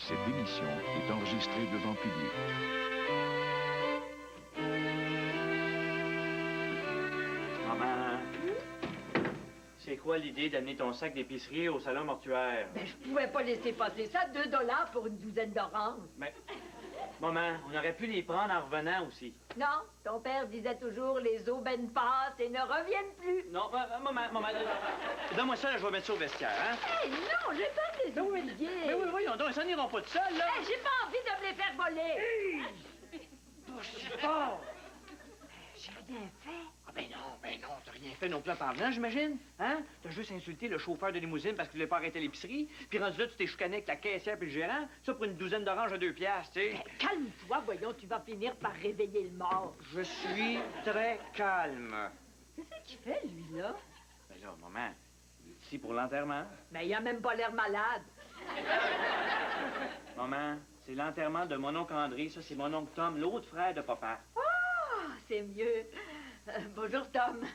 Cette émission est enregistrée devant public. Maman, c'est quoi l'idée d'amener ton sac d'épicerie au salon mortuaire? Ben, je pouvais pas laisser passer ça. 2 $ pour une douzaine d'oranges. Mais, maman, on aurait pu les prendre en revenant aussi. Non, ton père disait toujours les aubaines passent et ne reviennent plus. Non, maman, donne-moi ça, là, je vais mettre ça au vestiaire, hein? Hey, non, j'ai pas des oubliés. Mais oui, voyons donc, ils s'en iront pas de seuls, là! Hey, j'ai pas envie de me les faire voler. Oh! J'ai rien fait. Ah ben non, t'as rien fait non plus en parlant, j'imagine, hein? T'as juste insulté le chauffeur de limousine parce qu'il voulait pas arrêter l'épicerie, puis rendu là, tu t'es chicané avec la caissière puis le gérant, ça pour une douzaine d'oranges à 2 piastres, tu sais. Ben, calme-toi, voyons, tu vas finir par réveiller le mort. Je suis très calme. Qu'est-ce qu'il fait, lui, là? Ben là, maman, ici pour l'enterrement. Mais il a même pas l'air malade. Maman, c'est l'enterrement de mon oncle André, ça c'est mon oncle Tom, l'autre frère de papa. Ah, c'est mieux. Bonjour, Tom.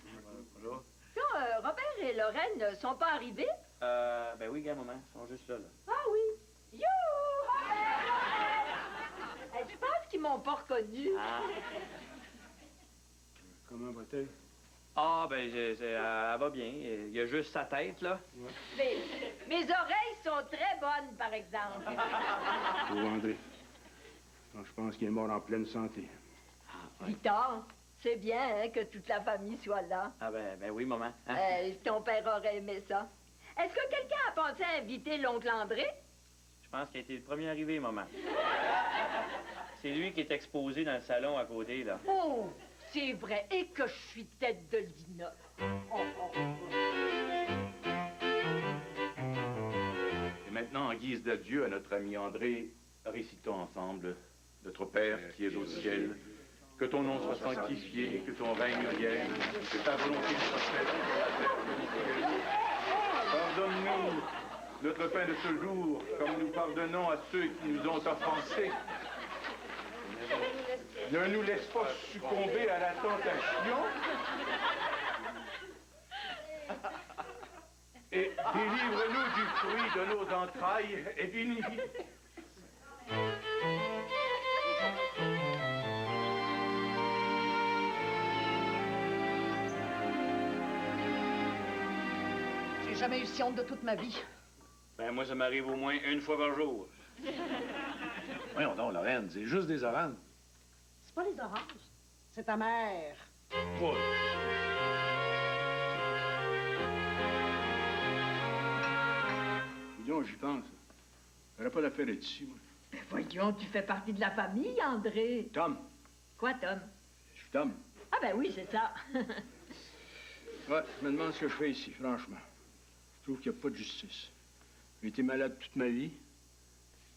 Bonjour. Tiens, Robert et Lorraine sont pas arrivés? Ben oui, gars, maman, ils sont juste là. Ah oui. You! Je pense qu'ils m'ont pas reconnu. Ah. Comment va-t-elle? Ah, ben, elle va bien. Il y a juste sa tête, là. Mais mes oreilles sont très bonnes, par exemple. Pauvre André. Non, je pense qu'il est mort en pleine santé. Victor, c'est bien hein, que toute la famille soit là. Ah, ben oui, maman. Hein? Ton père aurait aimé ça. Est-ce que quelqu'un a pensé à inviter l'oncle André? Je pense qu'il a été le premier arrivé, maman. C'est lui qui est exposé dans le salon à côté, là. Oh, c'est vrai. Et que je suis tête de linotte. Et maintenant, en guise d'adieu à notre ami André, récitons ensemble notre Père qui es au ciel, que ton nom soit sanctifié, que ton règne vienne, que ta volonté soit faite sur la terre comme au ciel. Pardonne-nous notre pain de ce jour, comme nous pardonnons à ceux qui nous ont offensés. Ne nous laisse pas succomber à la tentation. Et délivre-nous du fruit de nos entrailles et bénis. J'ai jamais eu si honte de toute ma vie. Ben, moi, ça m'arrive au moins une fois par jour. Voyons donc, Lorraine, c'est juste des oranges. C'est pas les oranges, c'est ta mère. Quoi? Disons, j'y pense. J'aurais pas d'affaire être ici, moi. Ben voyons, tu fais partie de la famille, André. Tom. Quoi, Tom? Je suis Tom. Ah ben oui, c'est ça. Ouais, je me demande ce que je fais ici, franchement. Je trouve qu'il n'y a pas de justice. J'ai été malade toute ma vie.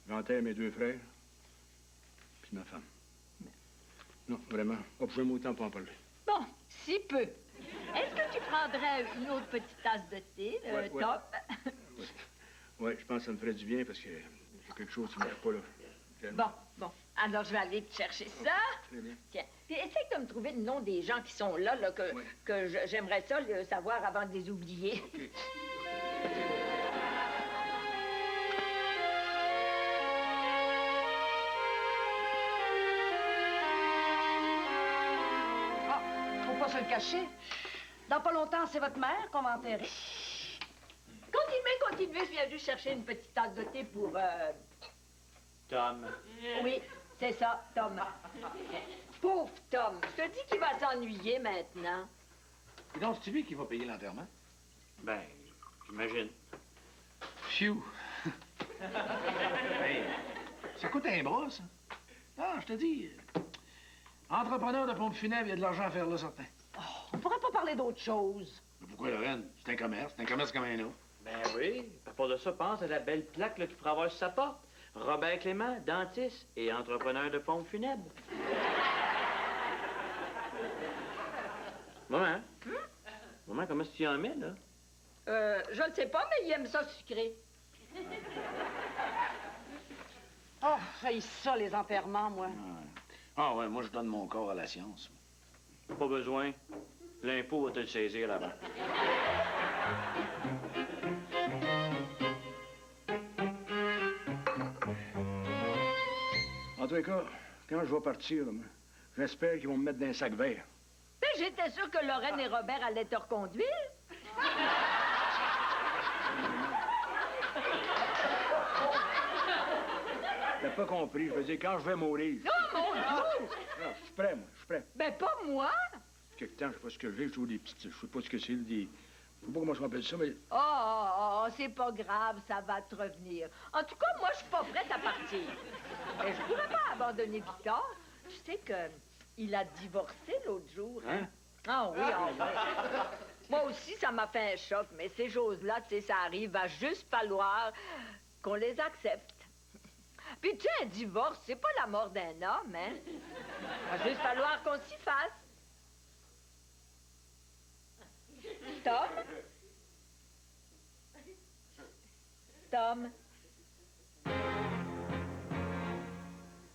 J'enterre mes 2 frères. Puis ma femme. Non, vraiment. Pas besoin de autant pour en parler. Bon, si peu. Est-ce que tu prendrais une autre petite tasse de thé, Ouais. Tom? Ouais, je pense que ça me ferait du bien parce que j'ai quelque chose qui ne marche pas, là. Bon. Alors, je vais aller te chercher ça. Très bien. Tiens. Puis essaye de me trouver le nom des gens qui sont là, Ouais. que j'aimerais ça le savoir avant de les oublier. OK. Ah, faut pas se le cacher. Dans pas longtemps, c'est votre mère qu'on va enterrer. Continuez, je viens juste chercher une petite tasse de thé pour... Tom. Oui, c'est ça, Tom. Pauvre Tom, je te dis qu'il va s'ennuyer maintenant. Et donc, c'est lui qui va payer l'enterrement? Ben, j'imagine. Phew! Hey, ça coûte un bras, ça. Ah, je te dis, entrepreneur de pompe funèbre, il y a de l'argent à faire là, certain. On pourrait pas parler d'autre chose. Mais pourquoi, Lorraine? C'est un commerce comme un autre. Ben oui. À part de ça, pense à la belle plaque là, qu'il pourrait avoir sur sa porte. Robert Clément, dentiste et entrepreneur de pompes funèbres. Maman? Maman, comment est-ce que tu en mets, là? Je ne sais pas, mais il aime ça sucré. Ah, j'ai ça, les enterrements, moi. Ah ouais, moi, je donne mon corps à la science. Pas besoin. L'impôt va te le saisir avant. tous les cas, quand je vais partir, là, j'espère qu'ils vont me mettre dans un sac vert. Ben, j'étais sûre que Lorraine et Robert allaient te reconduire. T'as pas compris, je veux dire, quand je vais mourir. Oh, mon Dieu! Non, je suis prêt, moi, je suis prêt. Ben, pas moi. Quelque temps, je sais pas ce que j'ai, je joue des petites... Je sais pas ce que c'est, des... Je sais pas comment je m'appelle ça, mais... Oh, c'est pas grave, ça va te revenir. En tout cas, moi, je suis pas prête à partir. Mais je pourrais pas abandonner Victor. Tu sais que il a divorcé l'autre jour. Hein? Ah oui, ah oui. Moi aussi, ça m'a fait un choc, mais ces choses-là, tu sais, ça arrive, va juste falloir qu'on les accepte. Puis tu sais, un divorce, c'est pas la mort d'un homme, hein? Va juste falloir qu'on s'y fasse. Tom? Tom?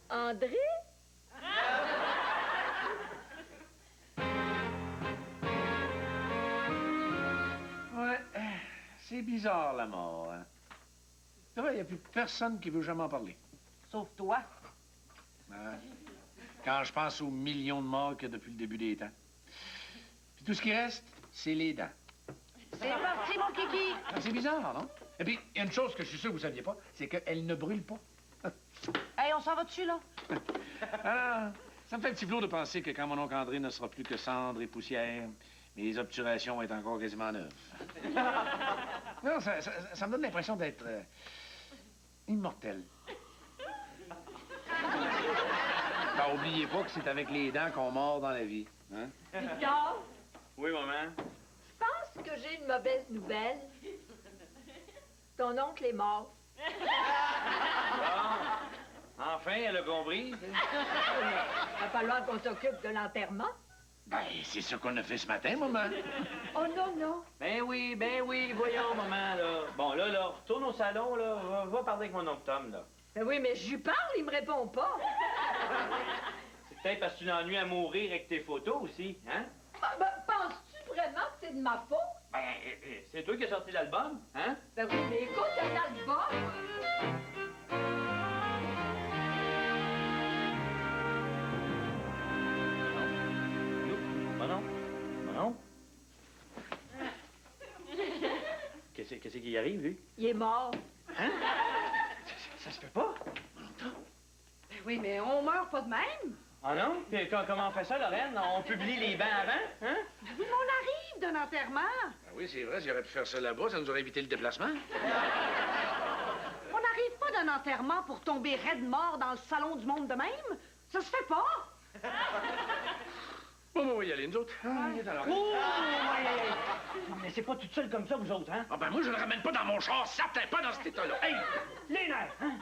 André? Ouais, c'est bizarre, la mort. Hein? C'est vrai, il n'y a plus personne qui veut jamais en parler. Sauf toi. Ouais. Quand je pense aux millions de morts qu'il y a depuis le début des temps. Puis tout ce qui reste, c'est les dents. C'est parti, mon kiki. Ah, c'est bizarre, non? Et puis, il y a une chose que je suis sûr que vous saviez pas, c'est qu'elle ne brûle pas. Hey, on s'en va dessus, là? Alors, ça me fait un petit flot de penser que quand mon oncle André ne sera plus que cendre et poussière, mes obturations vont être encore quasiment neuves. Non, ça me donne l'impression d'être immortel. Ben, oubliez pas que c'est avec les dents qu'on mord dans la vie. Hein? Victor, Oui, maman. je pense que j'ai une mauvaise nouvelle. Ton oncle est mort. Enfin, elle a compris. Il va falloir qu'on s'occupe de l'enterrement. Ben, c'est ce qu'on a fait ce matin, maman. Oh non, non. Ben oui, voyons, maman, là. Bon, là, retourne au salon, là. Va parler avec mon oncle Tom, là. Ben oui, mais je lui parle, il me répond pas. C'est peut-être parce que tu l'ennuies à mourir avec tes photos aussi, hein? Ben, penses-tu vraiment que c'est de ma faute? Ben, c'est toi qui as sorti l'album, hein? Ben oui, mais écoute, un album. Non. Qu'est-ce qui y arrive, lui? Il est mort. Hein? Ça se fait pas? Ben oui, mais on meurt pas de même. Ah non? Puis comment on fait ça, Lorraine? On publie les bains avant, hein? Ben oui, mais on arrive d'un enterrement. Ah oui, c'est vrai, j'aurais pu faire ça là-bas, ça nous aurait évité le déplacement. On n'arrive pas d'un enterrement pour tomber raide mort dans le salon du monde de même. Ça se fait pas. Bon, on va y aller, nous autres. Ah, il est alors. Oh! Mais c'est pas toute seule comme ça, vous autres, hein? Ah ben moi, je le ramène pas dans mon char, certain pas dans cet état-là. Hey! Les nerfs, hein?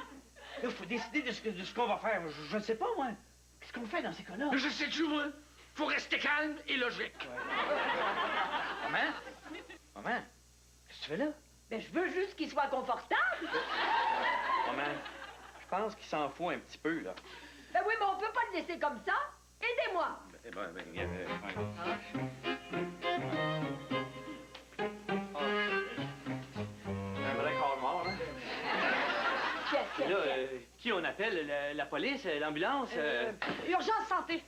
Là, faut décider de ce qu'on va faire. Je ne sais pas, moi. Qu'est-ce qu'on fait dans ces cas-là? Je sais tu moi. Faut rester calme et logique. Maman? Qu'est-ce que tu fais là? Ben je veux juste qu'il soit confortable. Maman, je pense qu'il s'en fout un petit peu, là. Ben oui, mais on peut pas le laisser comme ça. Aidez-moi. Un vrai corps mort, hein? Qu'est-ce Là, qui on appelle? La police? L'ambulance? Urgence santé.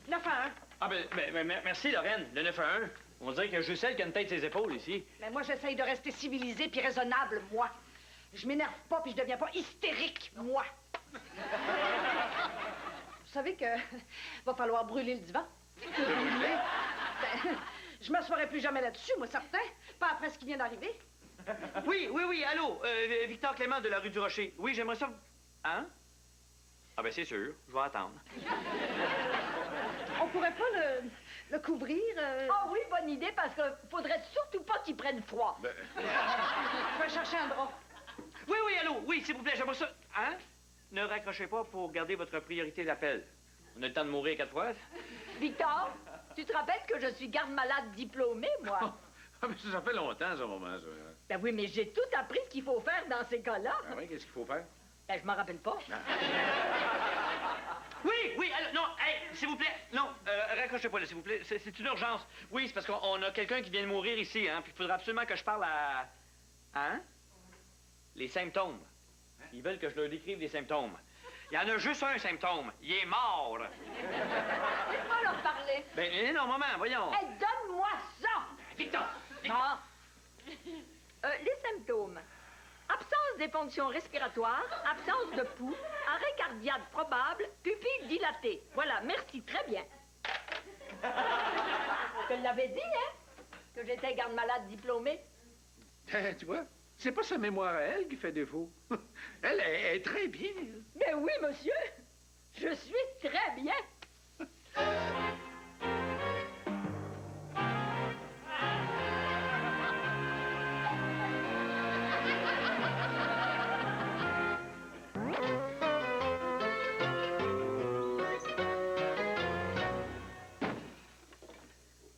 911. Ah, merci, Lorraine. Le 911. On dirait que juste celle qui a une tête sur ses épaules ici. Mais moi, j'essaye de rester civilisé puis raisonnable, moi. Je m'énerve pas puis je deviens pas hystérique, moi. Vous savez que va falloir brûler le divan. Brûler? Ben, je m'assoirai plus jamais là-dessus, moi, certain. Pas après ce qui vient d'arriver. Oui, allô? Victor Clément de la rue du Rocher. Oui, j'aimerais ça... Hein? Ah ben c'est sûr, je vais attendre. On pourrait pas le couvrir? Ah oui, bonne idée, parce qu'il faudrait surtout pas qu'il prenne froid. Je vais chercher un drap. Oui, allô? Oui, s'il vous plaît, j'aimerais ça... Hein? Ne raccrochez pas pour garder votre priorité d'appel. On a le temps de mourir 4 fois. Victor, tu te rappelles que je suis garde-malade diplômée, moi? Ah, mais ça fait longtemps, ce moment, ça. Ben oui, mais j'ai tout appris ce qu'il faut faire dans ces cas-là. Ah oui, qu'est-ce qu'il faut faire? Ben, je m'en rappelle pas. Oui, allô, non, hey, s'il vous plaît, non, raccrochez pas là, s'il vous plaît, c'est une urgence. Oui, c'est parce qu'on a quelqu'un qui vient de mourir ici, hein, puis il faudra absolument que je parle à... Hein? Les symptômes. Ils veulent que je leur décrive les symptômes. Il y en a juste un symptôme. Il est mort. Laisse-moi leur parler. Ben, non, maman, voyons. Hey, donne-moi ça! Victor! Ah. Les symptômes. Absence des fonctions respiratoires, absence de pouls, arrêt cardiaque probable, pupille dilatée. Voilà, merci, très bien. Je te l'avais dit, hein, que j'étais garde-malade diplômée. Tu vois, c'est pas sa mémoire à elle qui fait défaut. Elle est très bien. Mais oui, monsieur, je suis très bien.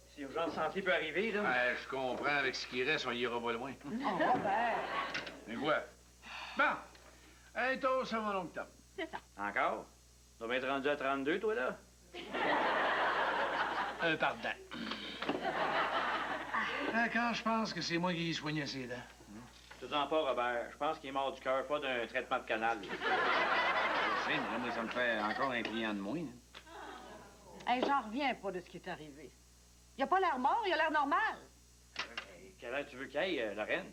Si urgence santé peut arriver, là. Ouais, je comprends, avec ce qui reste, on ira pas loin. Oh, Robert. Mais quoi? Bon, un toast à mon oncle Tom. C'est ça. Encore? Tu dois être rendu à 32, toi, là? Pardon. Quand je pense que c'est moi qui soignais ses dents. Fais-en pas, Robert. Je pense qu'il est mort du cœur, pas d'un traitement de canal. Je sais, mais là, moi, ça me fait encore un client de moins. Hey, j'en reviens pas de ce qui est arrivé. Il a pas l'air mort, il a l'air normal. Quelle heure tu veux qu'il aille, la reine?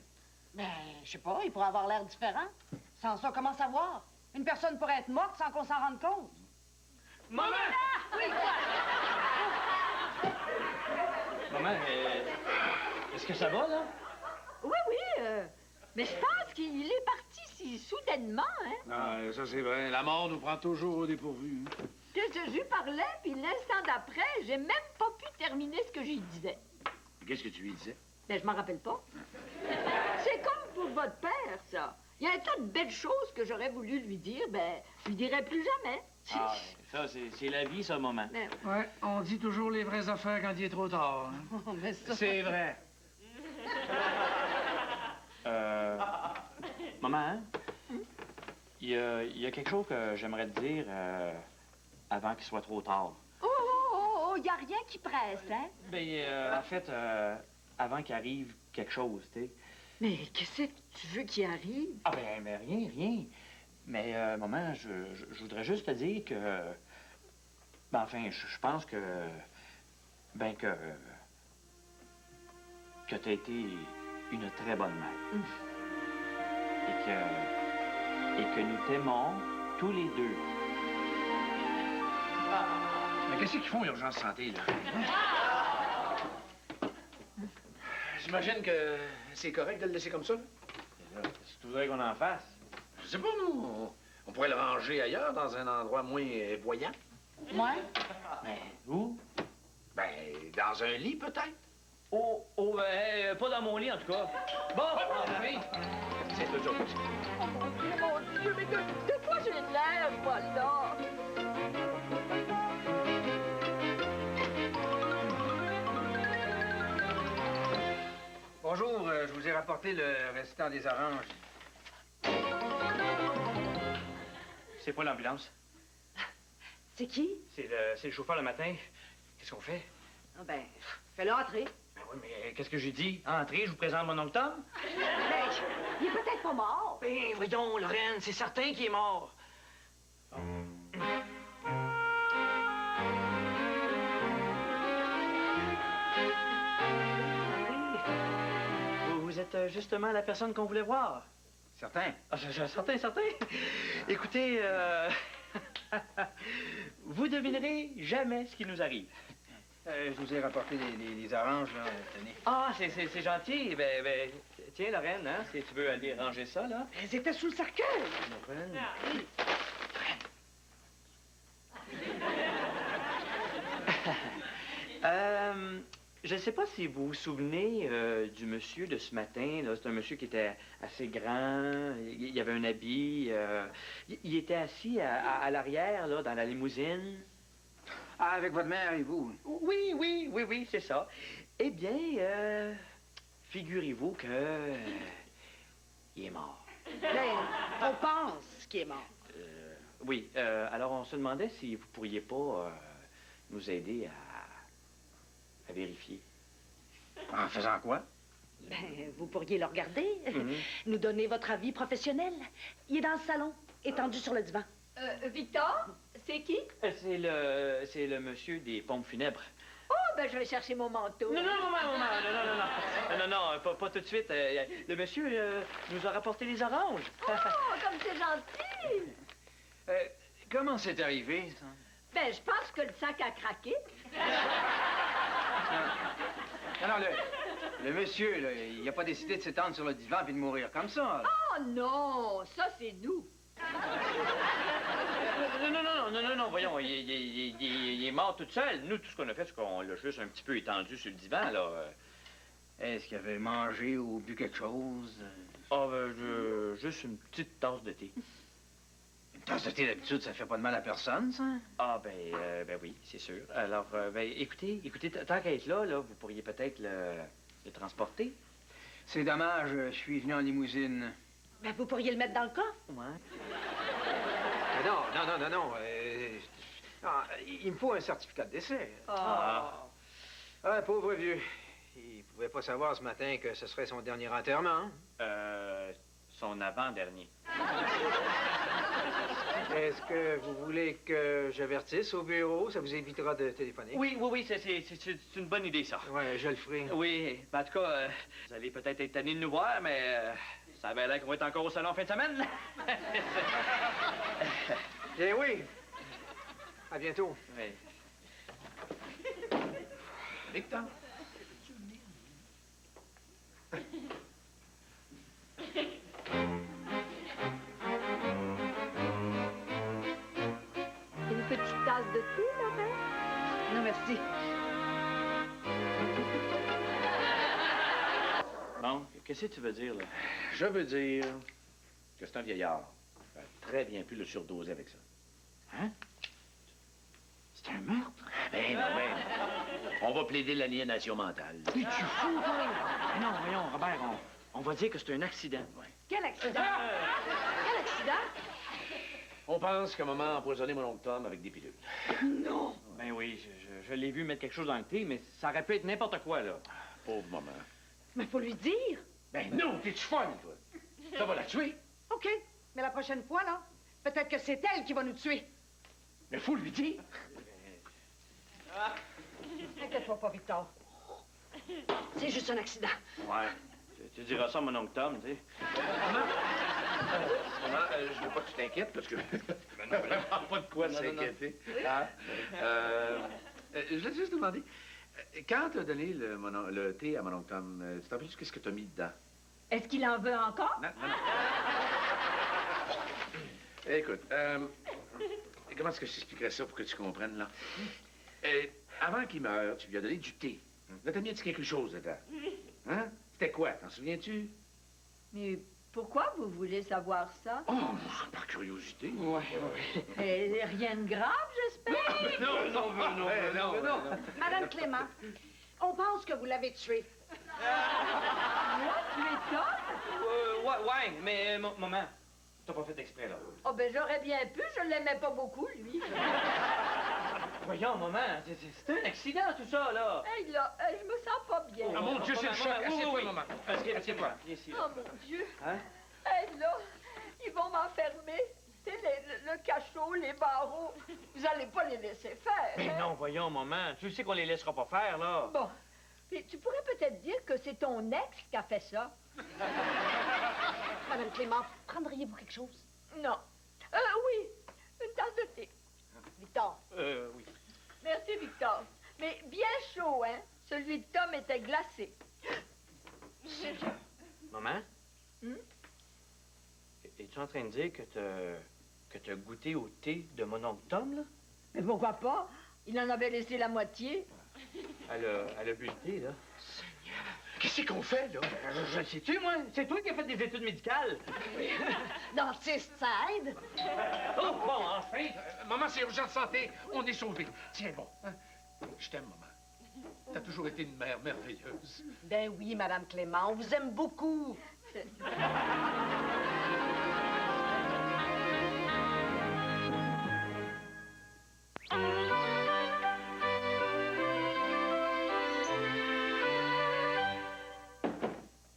Ben, je sais pas, il pourrait avoir l'air différent. Sans ça, comment savoir? Une personne pourrait être morte sans qu'on s'en rende compte. Maman! Oui, quoi? Maman, est-ce que ça va, là? Oui, mais je pense qu'il est parti si soudainement, hein. Ah, ça, c'est vrai. La mort nous prend toujours au dépourvu. Que je lui parlais, puis l'instant d'après, j'ai même pas pu terminer ce que je lui disais. Qu'est-ce que tu lui disais? Ben, je m'en rappelle pas. C'est comme pour votre père, ça. Il y a un tas de belles choses que j'aurais voulu lui dire, ben, je lui dirai plus jamais. Ah, ça, c'est la vie, ça, maman. Mais, Ouais, on dit toujours les vraies affaires quand il est trop tard. Hein? Mais ça... C'est vrai. Maman, hein? Il y a quelque chose que j'aimerais te dire avant qu'il soit trop tard. il y a rien qui presse, hein? Ben, en fait, avant qu'il arrive quelque chose, tu sais. Mais qu'est-ce que tu veux qu'il arrive? Ah, ben, mais rien. Mais, maman, je voudrais juste te dire que... Ben, enfin, je pense que... Ben, que t'as été une très bonne mère. Et que nous t'aimons tous les deux. Mais qu'est-ce qu'ils font, Urgence Santé, là? J'imagine que c'est correct de le laisser comme ça. Qu'est-ce que tu voudrais qu'on en fasse? Je sais pas, nous. On pourrait le ranger ailleurs, dans un endroit moins voyant. Ouais? Ben, où? Ben, dans un lit, peut-être. Pas dans mon lit, en tout cas. Bon, oui. C'est eux autres. Oh, mon Dieu, mais de quoi j'ai l'air, moi, là? Bonjour, je vous ai rapporté le restant des oranges. C'est pas l'ambulance. C'est qui? C'est le chauffeur le matin. Qu'est-ce qu'on fait? Ah ben, fais-le entrer. Ben oui, mais qu'est-ce que j'ai dit? Entrez, je vous présente mon oncle Tom. Ben, il est peut-être pas mort. Ben, voyons, Lorraine, c'est certain qu'il est mort. Vous êtes justement la personne qu'on voulait voir. Certain? Ah, certain. Écoutez, vous devinerez jamais ce qui nous arrive. Je vous ai rapporté les oranges, là, tenez. Ah, c'est gentil. Ben, tiens, Lorraine, hein, si tu veux aller ranger ça, là. Elles étaient sous le cercueil. Lorraine. Je ne sais pas si vous vous souvenez du monsieur de ce matin. C'est un monsieur qui était assez grand. Il avait un habit. Il était assis à l'arrière, là, dans la limousine. Ah, avec votre mère et vous? Oui, c'est ça. Eh bien, figurez-vous que... il est mort. Ben, on pense qu'il est mort. Oui, alors on se demandait si vous pourriez pas nous aider à vérifier. En faisant quoi? Ben, vous pourriez le regarder. Nous donner votre avis professionnel. Il est dans le salon, étendu sur le divan. Victor, c'est qui? C'est le monsieur des pompes funèbres. Oh, ben je vais chercher mon manteau. Non, pas tout de suite. Le monsieur nous a rapporté les oranges. Oh, comme c'est gentil! Comment c'est arrivé, ça? Ben, je pense que le sac a craqué. Alors, le monsieur, là, il n'a pas décidé de s'étendre sur le divan puis de mourir comme ça. Là. Oh non, ça c'est nous. Non, voyons, il est mort tout seul. Nous, tout ce qu'on a fait, c'est qu'on l'a juste un petit peu étendu sur le divan, là. Est-ce qu'il avait mangé ou bu quelque chose? Ah, juste une petite tasse de thé. Une tasse de thé, d'habitude, ça fait pas de mal à personne, ça? Ah, ben oui, c'est sûr. Alors, écoutez, tant qu'à être là, vous pourriez peut-être le transporter. C'est dommage, je suis venu en limousine. Ben, vous pourriez le mettre dans le coffre. Ouais. Non. Il me faut un certificat de décès. Ah. Ah, pauvre vieux. Il pouvait pas savoir ce matin que ce serait son dernier enterrement. Son avant-dernier. Est-ce que vous voulez que j'avertisse au bureau? Ça vous évitera de téléphoner. Oui, c'est une bonne idée, ça. Ouais, je le ferai. Oui, ben, en tout cas, vous allez peut-être être tanné de nous voir, mais ça avait l'air qu'on va être encore au salon en fin de semaine. Eh oui. À bientôt. Oui. Victor. Une petite tasse de thé, Laurent? Non, merci. Bon, qu'est-ce que tu veux dire, là? Je veux dire que c'est un vieillard. Il aurait très bien pu le surdoser avec ça. Hein? C'est un meurtre? Ben non. On va plaider l'aliénation mentale. Es-tu fou, toi? Non, voyons, Robert, on va dire que c'est un accident. Ouais. Quel accident? Quel accident? On pense qu'un moment a empoisonné mon oncle Tom avec des pilules. Non. Ben oui, je l'ai vu mettre quelque chose dans le thé, mais ça aurait pu être n'importe quoi, là. Pauvre maman. Mais faut lui dire. Ben non, t'es-tu folle, toi? Ça va la tuer. OK. Mais la prochaine fois, là, peut-être que c'est elle qui va nous tuer. Mais faut lui dire. Inquiète-toi pas, Victor. C'est juste un accident. Ouais. Tu diras ça à mon oncle Tom, tu sais. Maman, je veux pas que tu t'inquiètes, parce que... vraiment pas de quoi s'inquiéter. Hein? Je voulais juste demander, quand t'as donné le thé à mon oncle Tom, tu t'en rappelles qu'est-ce que t'as mis dedans? Est-ce qu'il en veut encore? Non. Écoute, comment est-ce que je t'expliquerais ça pour que tu comprennes, là? Avant qu'il meure, tu lui as donné du thé. Là, t'as mis quelque chose dedans. Hein? C'était quoi? T'en souviens-tu? Mais pourquoi vous voulez savoir ça? Oh, par curiosité. Ouais. Rien de grave, j'espère? Non. Madame Clément, on pense que vous l'avez tué. Moi, tu es Tom? Ouais, mais maman, t'as pas fait exprès, là. Oh, ben j'aurais bien pu, je l'aimais pas beaucoup, lui. Voyons, maman, c'est un accident, tout ça, là. Hey, là, je me sens pas bien. Ah, mon Dieu, c'est le choc. Assieds-toi, maman. Assieds-toi. Ici. Oh, mon Dieu. Hein? Hey, là, ils vont m'enfermer. Tu sais, le cachot, les barreaux, vous allez pas les laisser faire. Mais hein? non, voyons, maman, tu sais qu'on les laissera pas faire, là. Bon, puis tu pourrais peut-être dire que c'est ton ex qui a fait ça. Madame Clément, prendriez-vous quelque chose? Non. Oui, une tasse de thé. Victor. Oui. Merci, Victor. Mais bien chaud, hein? Celui de Tom était glacé. Maman? Hmm? Es-tu en train de dire que t'as goûté au thé de mon oncle Tom, là? Mais pourquoi pas? Il en avait laissé la moitié. Elle a bu le thé, là. Qu'est-ce qu'on fait, là? Je le sais-tu, moi? C'est toi qui as fait des études médicales. Dentiste, ça aide? Oh, bon, enfin! Maman, c'est urgent de santé. On est sauvés. Tiens, bon. Hein? Je t'aime, maman. T'as toujours été une mère merveilleuse. Ben oui, Madame Clément, on vous aime beaucoup.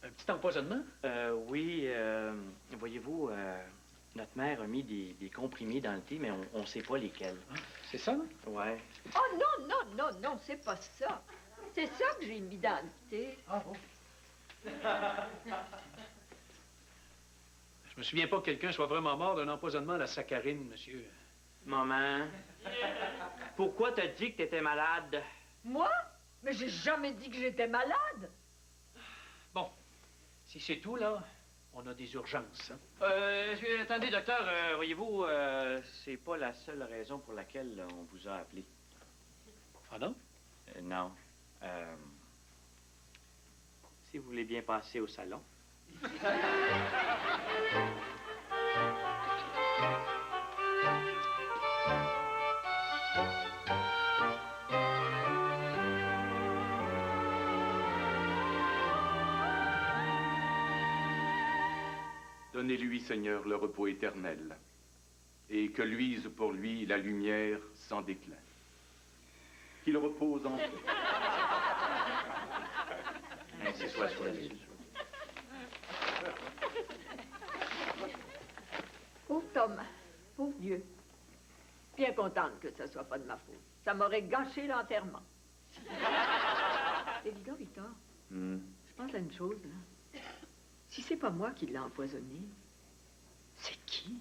Un petit empoisonnement? Oui, voyez-vous, Notre mère a mis des comprimés dans le thé, mais on ne sait pas lesquels. C'est ça? Ouais. Oh non, non, non, non, c'est pas ça. C'est ça que j'ai mis dans le thé. Ah bon? Je me souviens pas que quelqu'un soit vraiment mort d'un empoisonnement à la saccharine, monsieur. Maman, pourquoi t'as dit que t'étais malade? Moi? Mais j'ai jamais dit que j'étais malade. Bon, si c'est tout, là, on a des urgences. Hein? Attendez, docteur, voyez-vous, c'est pas la seule raison pour laquelle on vous a appelé. Ah non? Non. Si vous voulez bien passer au salon. Donnez-lui, Seigneur, le repos éternel, et que luise pour lui la lumière sans déclin. Qu'il repose en paix. Ainsi soit sur la ville. Pauvre Tom, pauvre Dieu. Bien contente que ça soit pas de ma faute. Ça m'aurait gâché l'enterrement. Et dis donc, Victor, je pense à une chose, là. Si c'est pas moi qui l'ai empoisonné, c'est qui?